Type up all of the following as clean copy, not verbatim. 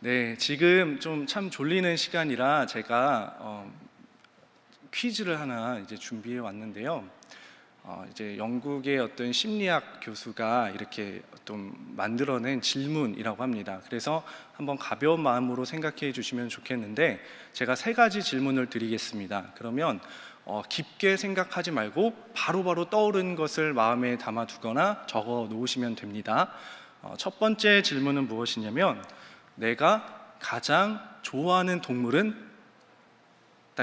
네, 지금 좀 참 졸리는 시간이라 제가 퀴즈를 하나 이제 준비해 왔는데요. 이제 영국의 어떤 심리학 교수가 이렇게 좀 만들어낸 질문이라고 합니다. 그래서 한번 가벼운 마음으로 생각해 주시면 좋겠는데, 제가 세 가지 질문을 드리겠습니다. 그러면 깊게 생각하지 말고 바로바로 떠오른 것을 마음에 담아 두거나 적어 놓으시면 됩니다. 첫 번째 질문은 무엇이냐면, 내가 가장 좋아하는 동물은?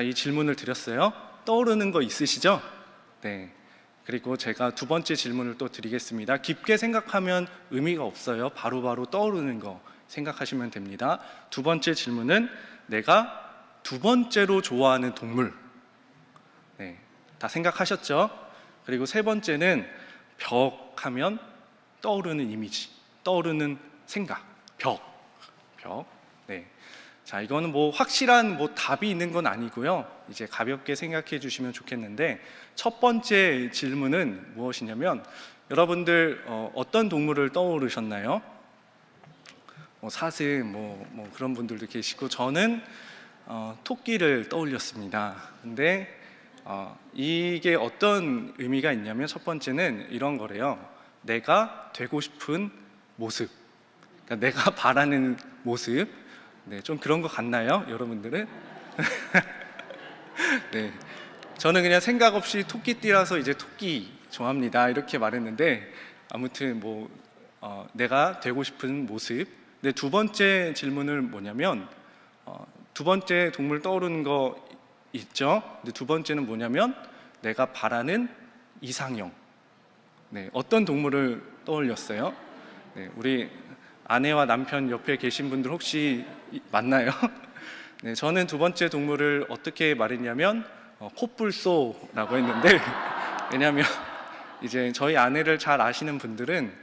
이 질문을 드렸어요. 떠오르는 거 있으시죠? 네. 그리고 제가 두 번째 질문을 또 드리겠습니다. 깊게 생각하면 의미가 없어요. 바로바로 떠오르는 거 생각하시면 됩니다. 두 번째 질문은 내가 두 번째로 좋아하는 동물. 네. 다 생각하셨죠? 그리고 세 번째는 벽 하면 떠오르는 이미지, 떠오르는 생각, 벽. 네. 자, 이거는 확실한 답이 있는 건 아니고요. 이제 가볍게 생각해 주시면 좋겠는데, 첫 번째 질문은 무엇이냐면, 여러분들 어떤 동물을 떠오르셨나요? 사슴, 그런 분들도 계시고, 저는 토끼를 떠올렸습니다. 근데 이게 어떤 의미가 있냐면, 첫 번째는 이런 거래요. 내가 되고 싶은 모습, 그러니까 내가 바라는 모습. 네, 좀 그런 것 같나요, 여러분들은? 네, 저는 그냥 생각 없이 토끼띠라서 이제 토끼 좋아합니다 이렇게 말했는데, 아무튼 내가 되고 싶은 모습. 근데 두 번째 질문은 뭐냐면, 두 번째 동물 떠오르는 거 있죠? 근데 두 번째는 뭐냐면, 내가 바라는 이상형. 네, 어떤 동물을 떠올렸어요? 네, 우리 아내와 남편 옆에 계신 분들 혹시 맞나요? 네, 저는 두 번째 동물을 어떻게 말했냐면 코뿔소라고 했는데, 왜냐하면 이제 저희 아내를 잘 아시는 분들은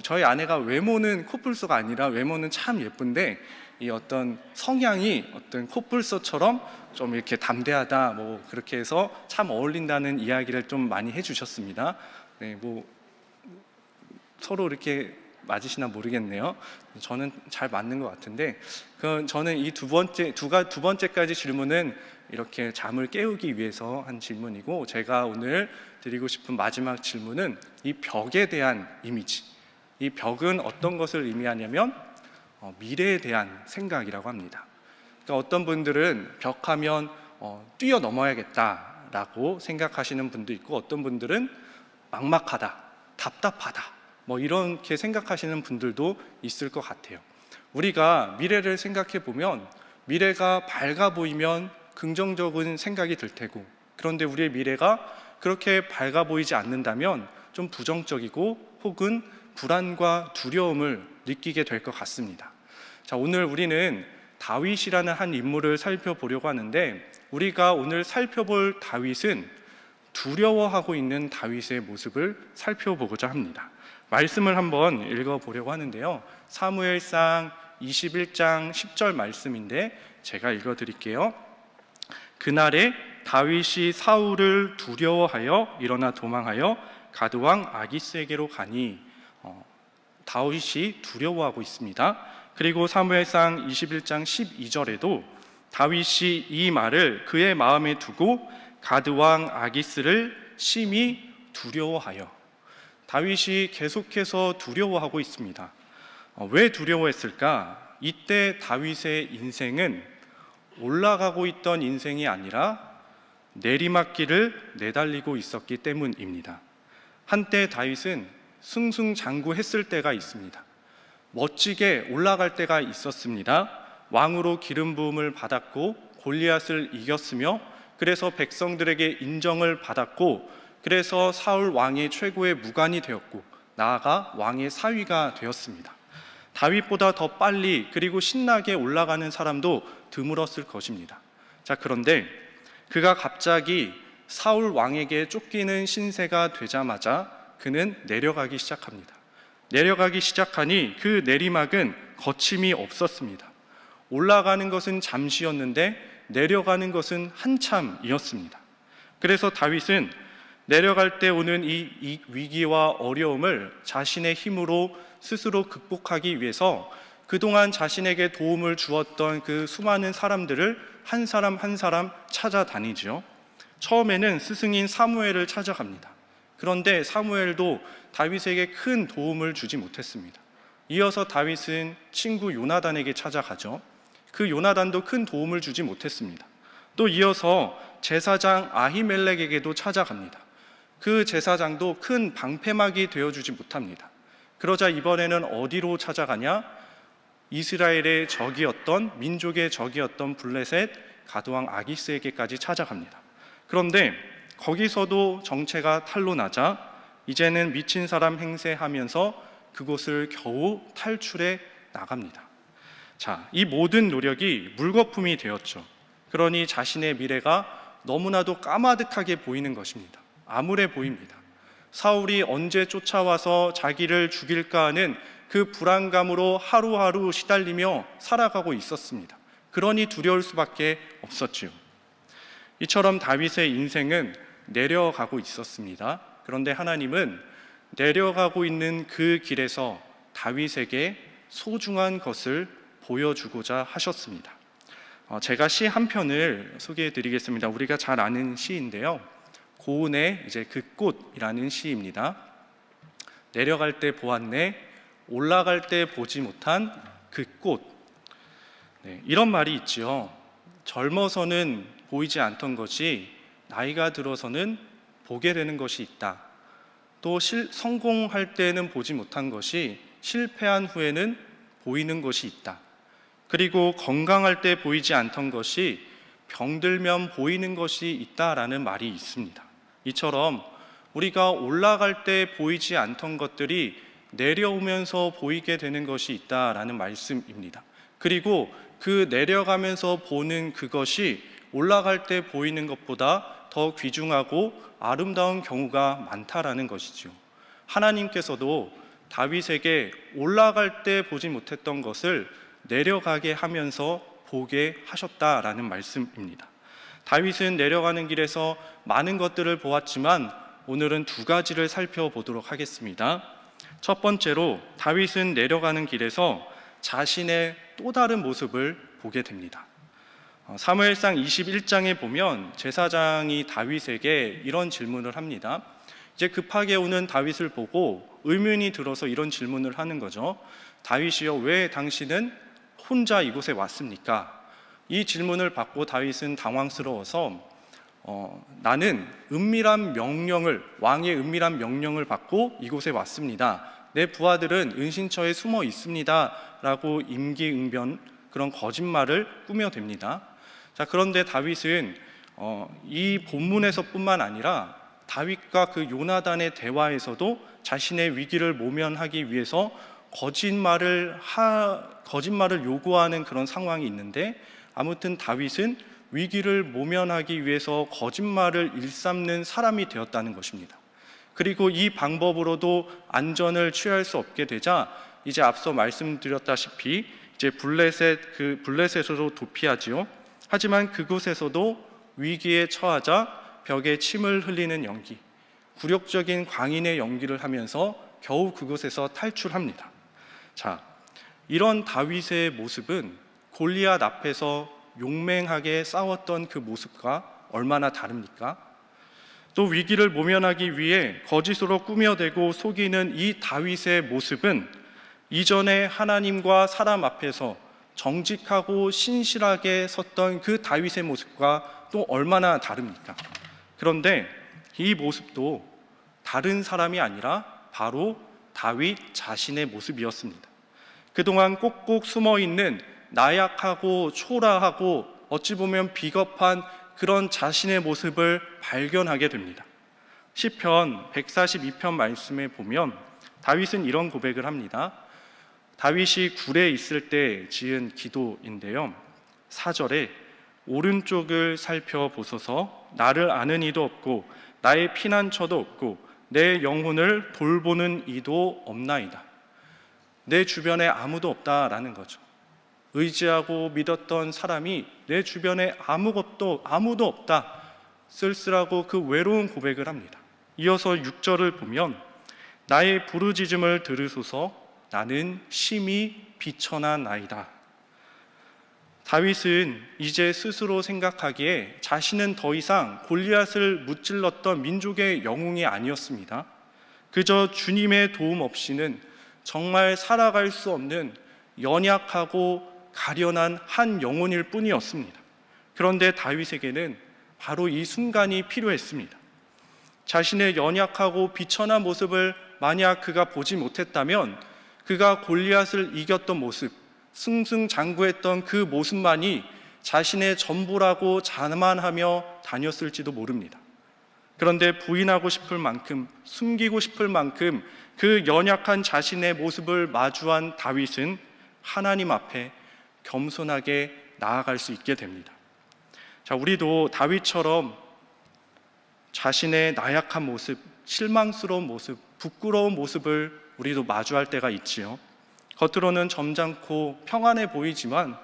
저희 아내가 외모는 코뿔소가 아니라 외모는 참 예쁜데, 이 어떤 성향이 어떤 코뿔소처럼 좀 이렇게 담대하다, 그렇게 해서 참 어울린다는 이야기를 좀 많이 해주셨습니다. 네, 서로 이렇게 맞으시나 모르겠네요. 저는 잘 맞는 것 같은데, 저는 이 두 번째까지 질문은 이렇게 잠을 깨우기 위해서 한 질문이고, 제가 오늘 드리고 싶은 마지막 질문은 이 벽에 대한 이미지. 이 벽은 어떤 것을 의미하냐면 미래에 대한 생각이라고 합니다. 그러니까 어떤 분들은 벽하면 뛰어넘어야겠다라고 생각하시는 분도 있고, 어떤 분들은 막막하다, 답답하다, 이렇게 생각하시는 분들도 있을 것 같아요. 우리가 미래를 생각해 보면, 미래가 밝아 보이면 긍정적인 생각이 들 테고, 그런데 우리의 미래가 그렇게 밝아 보이지 않는다면 좀 부정적이고 혹은 불안과 두려움을 느끼게 될 것 같습니다. 자, 오늘 우리는 다윗이라는 한 인물을 살펴보려고 하는데, 우리가 오늘 살펴볼 다윗은 두려워하고 있는 다윗의 모습을 살펴보고자 합니다. 말씀을 한번 읽어보려고 하는데요, 사무엘상 21장 10절 말씀인데 제가 읽어드릴게요. 그날에 다윗이 사울을 두려워하여 일어나 도망하여 가드왕 아기스에게로 가니, 다윗이 두려워하고 있습니다. 그리고 사무엘상 21장 12절에도 다윗이 이 말을 그의 마음에 두고 가드왕 아기스를 심히 두려워하여. 다윗이 계속해서 두려워하고 있습니다. 왜 두려워했을까? 이때 다윗의 인생은 올라가고 있던 인생이 아니라 내리막길을 내달리고 있었기 때문입니다. 한때 다윗은 승승장구했을 때가 있습니다. 멋지게 올라갈 때가 있었습니다. 왕으로 기름 부음을 받았고 골리앗을 이겼으며, 그래서 백성들에게 인정을 받았고, 그래서 사울 왕의 최고의 무관이 되었고, 나아가 왕의 사위가 되었습니다. 다윗보다 더 빨리 그리고 신나게 올라가는 사람도 드물었을 것입니다. 자, 그런데 그가 갑자기 사울 왕에게 쫓기는 신세가 되자마자 그는 내려가기 시작합니다. 내려가기 시작하니 그 내리막은 거침이 없었습니다. 올라가는 것은 잠시였는데 내려가는 것은 한참이었습니다. 그래서 다윗은 내려갈 때 오는 이 위기와 어려움을 자신의 힘으로 스스로 극복하기 위해서 그동안 자신에게 도움을 주었던 그 수많은 사람들을 한 사람 한 사람 찾아다니죠. 처음에는 스승인 사무엘을 찾아갑니다. 그런데 사무엘도 다윗에게 큰 도움을 주지 못했습니다. 이어서 다윗은 친구 요나단에게 찾아가죠. 그 요나단도 큰 도움을 주지 못했습니다. 또 이어서 제사장 아히멜렉에게도 찾아갑니다. 그 제사장도 큰 방패막이 되어주지 못합니다. 그러자 이번에는 어디로 찾아가냐? 이스라엘의 적이었던, 민족의 적이었던 블레셋 가드왕 아기스에게까지 찾아갑니다. 그런데 거기서도 정체가 탄로 나자 이제는 미친 사람 행세하면서 그곳을 겨우 탈출해 나갑니다. 자, 이 모든 노력이 물거품이 되었죠. 그러니 자신의 미래가 너무나도 까마득하게 보이는 것입니다. 암울해 보입니다. 사울이 언제 쫓아와서 자기를 죽일까 하는 그 불안감으로 하루하루 시달리며 살아가고 있었습니다. 그러니 두려울 수밖에 없었지요. 이처럼 다윗의 인생은 내려가고 있었습니다. 그런데 하나님은 내려가고 있는 그 길에서 다윗에게 소중한 것을 보여주고자 하셨습니다. 제가 시 한 편을 소개해 드리겠습니다. 우리가 잘 아는 시인데요. 고은의 이제 그 꽃이라는 시입니다. 내려갈 때 보았네, 올라갈 때 보지 못한 그 꽃. 네, 이런 말이 있지요. 젊어서는 보이지 않던 것이 나이가 들어서는 보게 되는 것이 있다. 또 성공할 때는 보지 못한 것이 실패한 후에는 보이는 것이 있다. 그리고 건강할 때 보이지 않던 것이 병들면 보이는 것이 있다라는 말이 있습니다. 이처럼 우리가 올라갈 때 보이지 않던 것들이 내려오면서 보이게 되는 것이 있다라는 말씀입니다. 그리고 그 내려가면서 보는 그것이 올라갈 때 보이는 것보다 더 귀중하고 아름다운 경우가 많다라는 것이죠. 하나님께서도 다윗에게 올라갈 때 보지 못했던 것을 내려가게 하면서 보게 하셨다라는 말씀입니다. 다윗은 내려가는 길에서 많은 것들을 보았지만 오늘은 두 가지를 살펴보도록 하겠습니다. 첫 번째로 다윗은 내려가는 길에서 자신의 또 다른 모습을 보게 됩니다. 사무엘상 21장에 보면 제사장이 다윗에게 이런 질문을 합니다. 이제 급하게 오는 다윗을 보고 의문이 들어서 이런 질문을 하는 거죠. 다윗이여, 왜 당신은 혼자 이곳에 왔습니까? 이 질문을 받고 다윗은 당황스러워서 나는 왕의 은밀한 명령을 받고 이곳에 왔습니다. 내 부하들은 은신처에 숨어 있습니다 라고 임기응변, 그런 거짓말을 꾸며댑니다. 자, 그런데 다윗은 이 본문에서뿐만 아니라 다윗과 그 요나단의 대화에서도 자신의 위기를 모면하기 위해서 거짓말을 요구하는 그런 상황이 있는데, 아무튼 다윗은 위기를 모면하기 위해서 거짓말을 일삼는 사람이 되었다는 것입니다. 그리고 이 방법으로도 안전을 취할 수 없게 되자 이제 앞서 말씀드렸다시피 이제 블레셋으로 도피하지요. 하지만 그곳에서도 위기에 처하자 벽에 침을 흘리는 연기, 굴욕적인 광인의 연기를 하면서 겨우 그곳에서 탈출합니다. 자, 이런 다윗의 모습은 골리앗 앞에서 용맹하게 싸웠던 그 모습과 얼마나 다릅니까? 또 위기를 모면하기 위해 거짓으로 꾸며대고 속이는 이 다윗의 모습은 이전에 하나님과 사람 앞에서 정직하고 신실하게 섰던 그 다윗의 모습과 또 얼마나 다릅니까? 그런데 이 모습도 다른 사람이 아니라 바로 다윗 자신의 모습이었습니다. 그동안 꼭꼭 숨어있는 나약하고 초라하고 어찌 보면 비겁한 그런 자신의 모습을 발견하게 됩니다. 시편 142편 말씀에 보면 다윗은 이런 고백을 합니다. 다윗이 굴에 있을 때 지은 기도인데요. 4절에 오른쪽을 살펴보소서, 나를 아는 이도 없고 나의 피난처도 없고 내 영혼을 돌보는 이도 없나이다. 내 주변에 아무도 없다라는 거죠. 의지하고 믿었던 사람이 내 주변에 아무도 없다, 쓸쓸하고 그 외로운 고백을 합니다. 이어서 6절을 보면 나의 부르짖음을 들으소서, 나는 심히 비천하나이다. 다윗은 이제 스스로 생각하기에 자신은 더 이상 골리앗을 무찔렀던 민족의 영웅이 아니었습니다. 그저 주님의 도움 없이는 정말 살아갈 수 없는 연약하고 가련한 한 영혼일 뿐이었습니다. 그런데 다윗에게는 바로 이 순간이 필요했습니다. 자신의 연약하고 비천한 모습을 만약 그가 보지 못했다면 그가 골리앗을 이겼던 모습, 승승장구했던 그 모습만이 자신의 전부라고 자만하며 다녔을지도 모릅니다. 그런데 부인하고 싶을 만큼, 숨기고 싶을 만큼 그 연약한 자신의 모습을 마주한 다윗은 하나님 앞에 겸손하게 나아갈 수 있게 됩니다. 자, 우리도 다윗처럼 자신의 나약한 모습, 실망스러운 모습, 부끄러운 모습을 우리도 마주할 때가 있지요. 겉으로는 점잖고 평안해 보이지만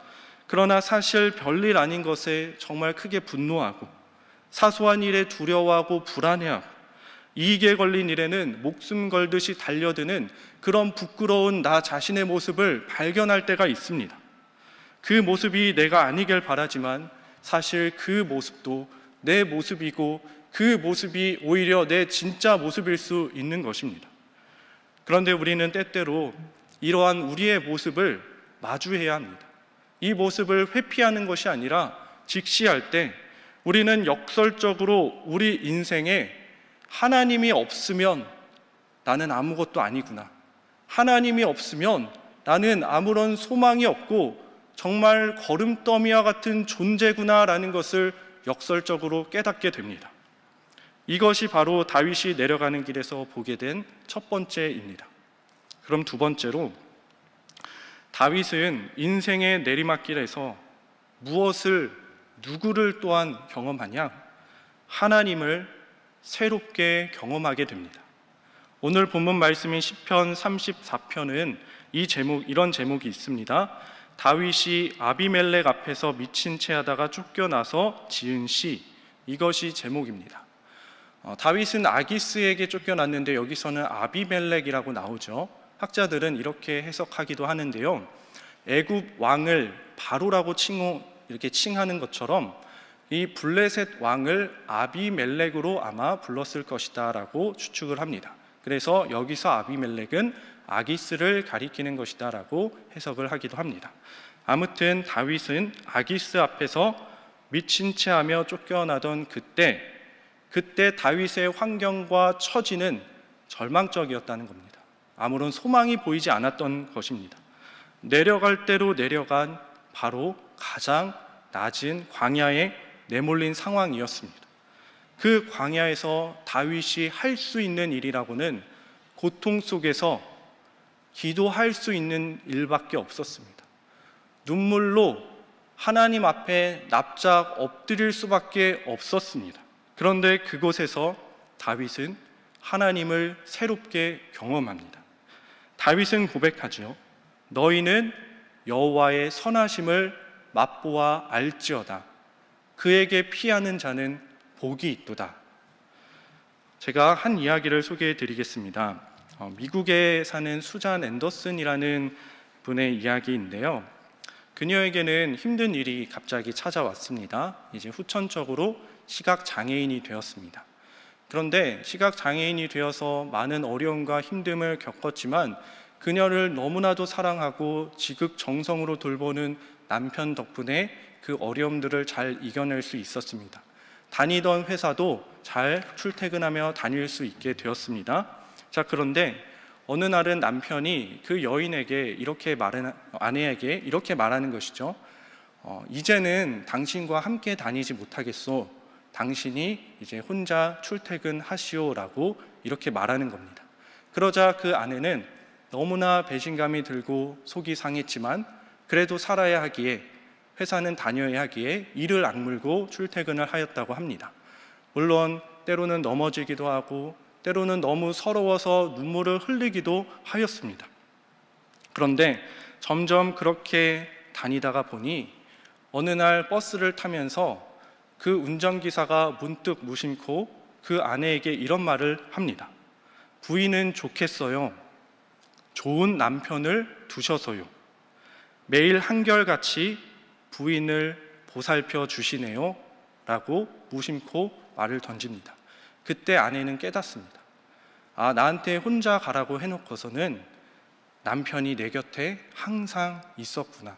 그러나 사실 별일 아닌 것에 정말 크게 분노하고 사소한 일에 두려워하고 불안해하고 이익에 걸린 일에는 목숨 걸듯이 달려드는 그런 부끄러운 나 자신의 모습을 발견할 때가 있습니다. 그 모습이 내가 아니길 바라지만 사실 그 모습도 내 모습이고 그 모습이 오히려 내 진짜 모습일 수 있는 것입니다. 그런데 우리는 때때로 이러한 우리의 모습을 마주해야 합니다. 이 모습을 회피하는 것이 아니라 직시할 때 우리는 역설적으로 우리 인생에 하나님이 없으면 나는 아무것도 아니구나, 하나님이 없으면 나는 아무런 소망이 없고 정말 거름더미와 같은 존재구나라는 것을 역설적으로 깨닫게 됩니다. 이것이 바로 다윗이 내려가는 길에서 보게 된 첫 번째입니다. 그럼 두 번째로, 다윗은 인생의 내리막길에서 누구를 또한 경험하냐? 하나님을 새롭게 경험하게 됩니다. 오늘 본문 말씀인 시편 34편은 이런 제목이 있습니다. 다윗이 아비멜렉 앞에서 미친 채 하다가 쫓겨나서 지은 시, 이것이 제목입니다. 다윗은 아기스에게 쫓겨났는데 여기서는 아비멜렉이라고 나오죠. 학자들은 이렇게 해석하기도 하는데요, 애굽 왕을 바로라고 이렇게 칭하는 것처럼 이 블레셋 왕을 아비멜렉으로 아마 불렀을 것이다 라고 추측을 합니다. 그래서 여기서 아비멜렉은 아기스를 가리키는 것이다 라고 해석을 하기도 합니다. 아무튼 다윗은 아기스 앞에서 미친 채 하며 쫓겨나던 그때 다윗의 환경과 처지는 절망적이었다는 겁니다. 아무런 소망이 보이지 않았던 것입니다. 내려갈 대로 내려간 바로 가장 낮은 광야에 내몰린 상황이었습니다. 그 광야에서 다윗이 할 수 있는 일이라고는 고통 속에서 기도할 수 있는 일밖에 없었습니다. 눈물로 하나님 앞에 납작 엎드릴 수밖에 없었습니다. 그런데 그곳에서 다윗은 하나님을 새롭게 경험합니다. 다윗은 고백하죠. 너희는 여호와의 선하심을 맛보아 알지어다. 그에게 피하는 자는 복이 있도다. 제가 한 이야기를 소개해 드리겠습니다. 미국에 사는 수잔 앤더슨이라는 분의 이야기인데요. 그녀에게는 힘든 일이 갑자기 찾아왔습니다. 이제 후천적으로 시각장애인이 되었습니다. 그런데 시각장애인이 되어서 많은 어려움과 힘듦을 겪었지만 그녀를 너무나도 사랑하고 지극정성으로 돌보는 남편 덕분에 그 어려움들을 잘 이겨낼 수 있었습니다. 다니던 회사도 잘 출퇴근하며 다닐 수 있게 되었습니다. 자, 그런데 어느 날은 남편이 그 아내에게 이렇게 말하는 것이죠. 이제는 당신과 함께 다니지 못하겠소. 당신이 이제 혼자 출퇴근하시오라고 이렇게 말하는 겁니다. 그러자 그 아내는 너무나 배신감이 들고 속이 상했지만 그래도 살아야 하기에, 회사는 다녀야 하기에 이를 악물고 출퇴근을 하였다고 합니다. 물론 때로는 넘어지기도 하고 때로는 너무 서러워서 눈물을 흘리기도 하였습니다. 그런데 점점 그렇게 다니다가 보니 어느 날 버스를 타면서 그 운전기사가 문득 무심코 그 아내에게 이런 말을 합니다. 부인은 좋겠어요. 좋은 남편을 두셔서요. 매일 한결같이 부인을 보살펴 주시네요 라고 무심코 말을 던집니다. 그때 아내는 깨닫습니다. 아, 나한테 혼자 가라고 해놓고서는 남편이 내 곁에 항상 있었구나.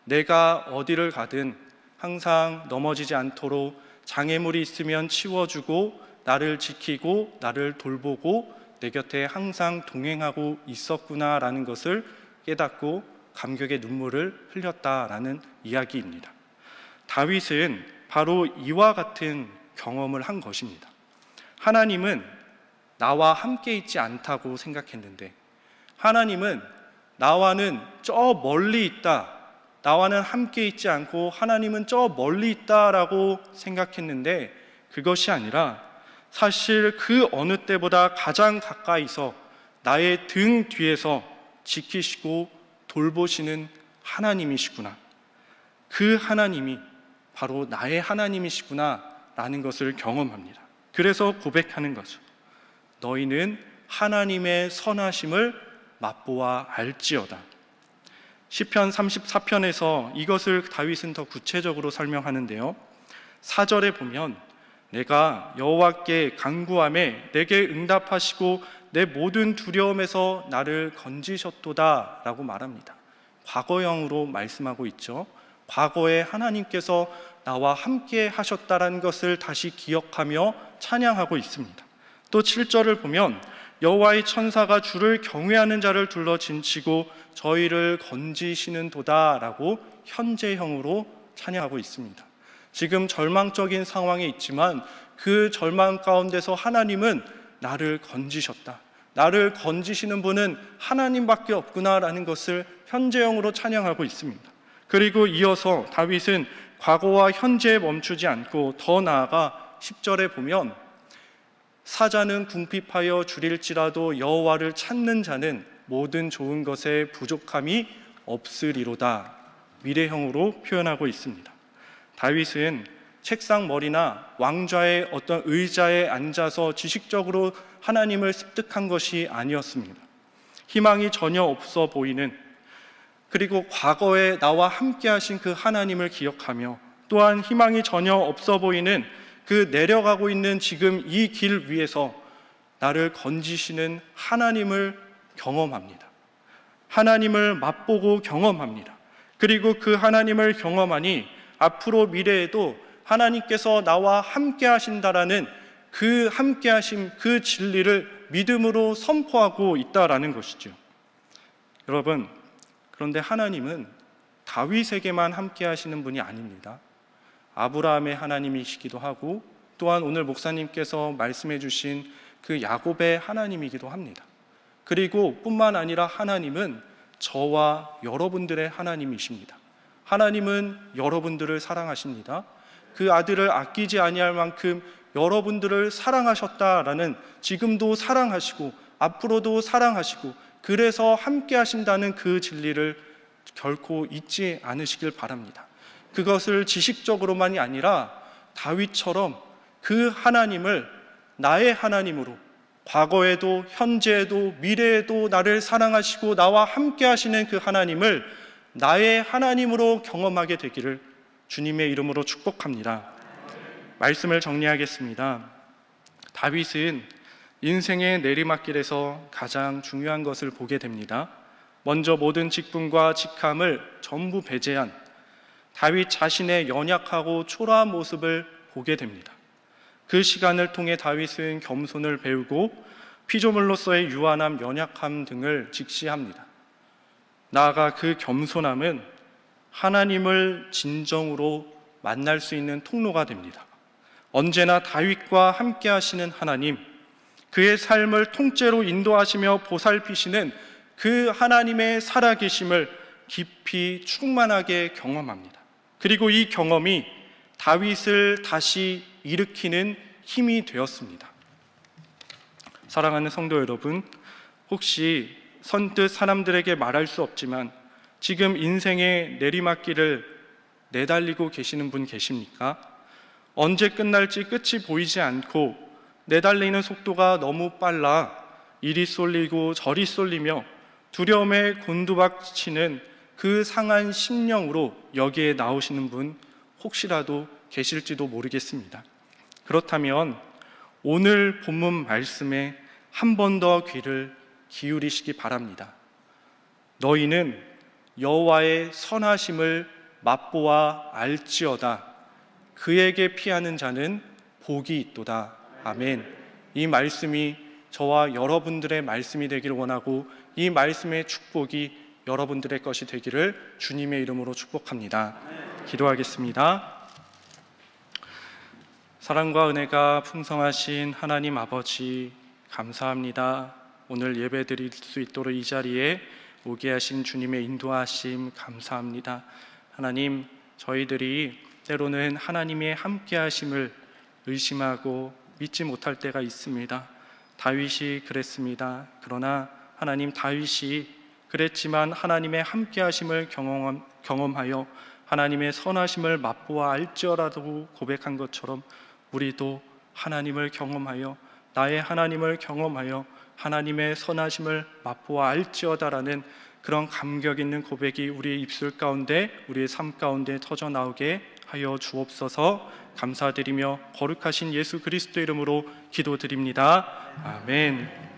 내가 어디를 가든 항상 넘어지지 않도록 장애물이 있으면 치워주고 나를 지키고 나를 돌보고 내 곁에 항상 동행하고 있었구나라는 것을 깨닫고 감격의 눈물을 흘렸다라는 이야기입니다. 다윗은 바로 이와 같은 경험을 한 것입니다. 하나님은 나와 함께 있지 않다고 생각했는데 하나님은 나와는 저 멀리 있다, 나와는 함께 있지 않고 하나님은 저 멀리 있다라고 생각했는데 그것이 아니라 사실 그 어느 때보다 가장 가까이서 나의 등 뒤에서 지키시고 돌보시는 하나님이시구나, 그 하나님이 바로 나의 하나님이시구나 라는 것을 경험합니다. 그래서 고백하는 거죠. 너희는 하나님의 선하심을 맛보아 알지어다. 시편 34편에서 이것을 다윗은 더 구체적으로 설명하는데요, 4절에 보면 내가 여호와께 간구하매 내게 응답하시고 내 모든 두려움에서 나를 건지셨도다 라고 말합니다. 과거형으로 말씀하고 있죠. 과거에 하나님께서 나와 함께 하셨다는 것을 다시 기억하며 찬양하고 있습니다. 또 7절을 보면 여호와의 천사가 주를 경외하는 자를 둘러 진치고 저희를 건지시는 도다라고 현재형으로 찬양하고 있습니다. 지금 절망적인 상황에 있지만 그 절망 가운데서 하나님은 나를 건지셨다, 나를 건지시는 분은 하나님밖에 없구나라는 것을 현재형으로 찬양하고 있습니다. 그리고 이어서 다윗은 과거와 현재에 멈추지 않고 더 나아가 10절에 보면 사자는 궁핍하여 줄일지라도 여호와를 찾는 자는 모든 좋은 것에 부족함이 없으리로다, 미래형으로 표현하고 있습니다. 다윗은 책상 머리나 왕좌의 어떤 의자에 앉아서 지식적으로 하나님을 습득한 것이 아니었습니다. 희망이 전혀 없어 보이는, 그리고 과거에 나와 함께 하신 그 하나님을 기억하며 또한 희망이 전혀 없어 보이는 그 내려가고 있는 지금 이 길 위에서 나를 건지시는 하나님을 경험합니다. 하나님을 맛보고 경험합니다. 그리고 그 하나님을 경험하니 앞으로 미래에도 하나님께서 나와 함께 하신다라는 그 함께 하심, 그 진리를 믿음으로 선포하고 있다라는 것이죠. 여러분, 그런데 하나님은 다윗에게만 함께 하시는 분이 아닙니다. 아브라함의 하나님이시기도 하고 또한 오늘 목사님께서 말씀해 주신 그 야곱의 하나님이기도 합니다. 그리고 뿐만 아니라 하나님은 저와 여러분들의 하나님이십니다. 하나님은 여러분들을 사랑하십니다. 그 아들을 아끼지 아니할 만큼 여러분들을 사랑하셨다라는, 지금도 사랑하시고 앞으로도 사랑하시고 그래서 함께 하신다는 그 진리를 결코 잊지 않으시길 바랍니다. 그것을 지식적으로만이 아니라 다윗처럼 그 하나님을 나의 하나님으로 과거에도 현재에도 미래에도 나를 사랑하시고 나와 함께 하시는 그 하나님을 나의 하나님으로 경험하게 되기를 주님의 이름으로 축복합니다. 말씀을 정리하겠습니다. 다윗은 인생의 내리막길에서 가장 중요한 것을 보게 됩니다. 먼저 모든 직분과 직함을 전부 배제한 다윗 자신의 연약하고 초라한 모습을 보게 됩니다. 그 시간을 통해 다윗은 겸손을 배우고 피조물로서의 유한함, 연약함 등을 직시합니다. 나아가 그 겸손함은 하나님을 진정으로 만날 수 있는 통로가 됩니다. 언제나 다윗과 함께 하시는 하나님, 그의 삶을 통째로 인도하시며 보살피시는 그 하나님의 살아계심을 깊이 충만하게 경험합니다. 그리고 이 경험이 다윗을 다시 일으키는 힘이 되었습니다. 사랑하는 성도 여러분, 혹시 선뜻 사람들에게 말할 수 없지만 지금 인생의 내리막길을 내달리고 계시는 분 계십니까? 언제 끝날지 끝이 보이지 않고 내달리는 속도가 너무 빨라 이리 쏠리고 저리 쏠리며 두려움에 곤두박치는 그 상한 심령으로 여기에 나오시는 분 혹시라도 계실지도 모르겠습니다. 그렇다면 오늘 본문 말씀에 한 번 더 귀를 기울이시기 바랍니다. 너희는 여호와의 선하심을 맛보아 알지어다. 그에게 피하는 자는 복이 있도다. 아멘. 이 말씀이 저와 여러분들의 말씀이 되기를 원하고 이 말씀의 축복이 여러분들의 것이 되기를 주님의 이름으로 축복합니다. 기도하겠습니다. 사랑과 은혜가 풍성하신 하나님 아버지, 감사합니다. 오늘 예배 드릴 수 있도록 이 자리에 오게 하신 주님의 인도하심 감사합니다. 하나님, 저희들이 때로는 하나님의 함께 하심을 의심하고 믿지 못할 때가 있습니다. 다윗이 그랬습니다. 그러나 하나님, 다윗이 그랬지만 하나님의 함께 하심을 경험하여 하나님의 선하심을 맛보아 알지어라도 고백한 것처럼 우리도 하나님을 경험하여, 나의 하나님을 경험하여 하나님의 선하심을 맛보아 알지어다라는 그런 감격 있는 고백이 우리의 입술 가운데, 우리의 삶 가운데 터져 나오게 하여 주옵소서. 감사드리며 거룩하신 예수 그리스도 이름으로 기도드립니다. 아멘.